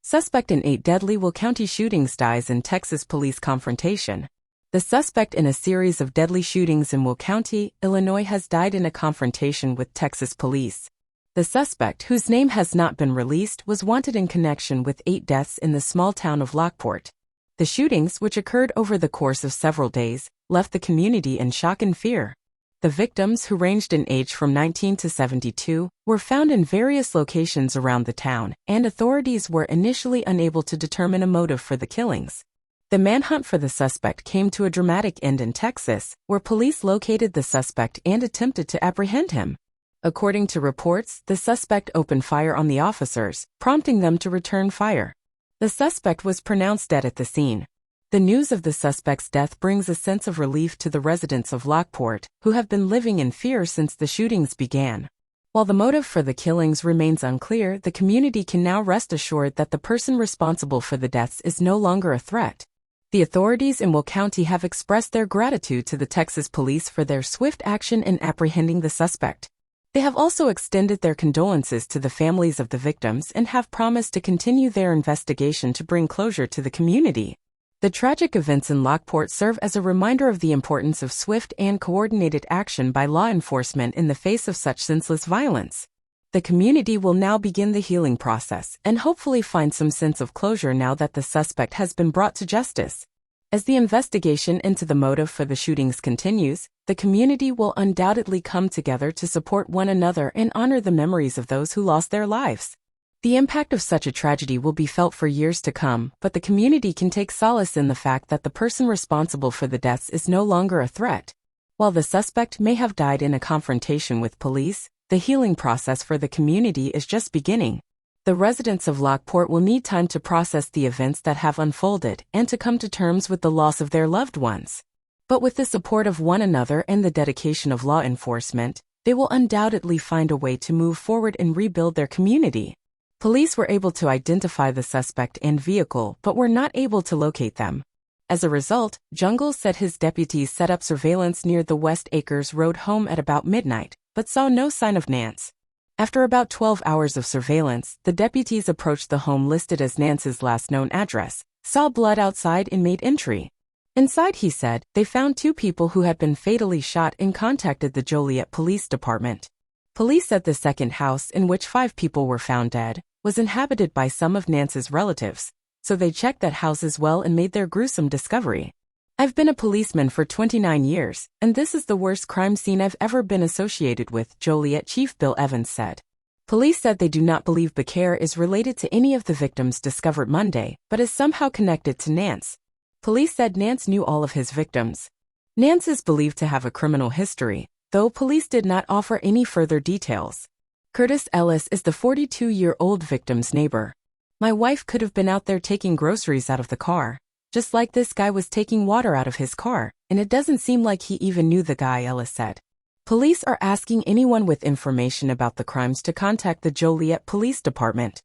Suspect in 8 deadly Will County shootings dies in Texas police confrontation. The suspect in a series of deadly shootings in Will County, Illinois has died in a confrontation with Texas police. The suspect, whose name has not been released, was wanted in connection with 8 deaths in the small town of Lockport. The shootings, which occurred over the course of several days, left the community in shock and fear. The victims, who ranged in age from 19 to 72, were found in various locations around the town, and authorities were initially unable to determine a motive for the killings. The manhunt for the suspect came to a dramatic end in Texas, where police located the suspect and attempted to apprehend him. According to reports, the suspect opened fire on the officers, prompting them to return fire. The suspect was pronounced dead at the scene. The news of the suspect's death brings a sense of relief to the residents of Lockport, who have been living in fear since the shootings began. While the motive for the killings remains unclear, the community can now rest assured that the person responsible for the deaths is no longer a threat. The authorities in Will County have expressed their gratitude to the Texas police for their swift action in apprehending the suspect. They have also extended their condolences to the families of the victims and have promised to continue their investigation to bring closure to the community. The tragic events in Lockport serve as a reminder of the importance of swift and coordinated action by law enforcement in the face of such senseless violence. The community will now begin the healing process and hopefully find some sense of closure now that the suspect has been brought to justice. As the investigation into the motive for the shootings continues, the community will undoubtedly come together to support one another and honor the memories of those who lost their lives. The impact of such a tragedy will be felt for years to come, but the community can take solace in the fact that the person responsible for the deaths is no longer a threat. While the suspect may have died in a confrontation with police, the healing process for the community is just beginning. The residents of Lockport will need time to process the events that have unfolded and to come to terms with the loss of their loved ones. But with the support of one another and the dedication of law enforcement, they will undoubtedly find a way to move forward and rebuild their community. Police were able to identify the suspect and vehicle but were not able to locate them. As a result, Jungles said his deputies set up surveillance near the West Acres Road home at about midnight, but saw no sign of Nance. After about 12 hours of surveillance, the deputies approached the home listed as Nance's last known address, saw blood outside and made entry. Inside, he said, they found 2 people who had been fatally shot and contacted the Joliet Police Department. Police said the second house, in which 5 people were found dead, was inhabited by some of Nance's relatives, so they checked that house as well and made their gruesome discovery. "I've been a policeman for 29 years, and this is the worst crime scene I've ever been associated with," Joliet Chief Bill Evans said. Police said they do not believe Becaire is related to any of the victims discovered Monday, but is somehow connected to Nance. Police said Nance knew all of his victims. Nance is believed to have a criminal history, though police did not offer any further details. Curtis Ellis is the 42-year-old victim's neighbor. "My wife could have been out there taking groceries out of the car, just like this guy was taking water out of his car, and it doesn't seem like he even knew the guy," Ellis said. Police are asking anyone with information about the crimes to contact the Joliet Police Department.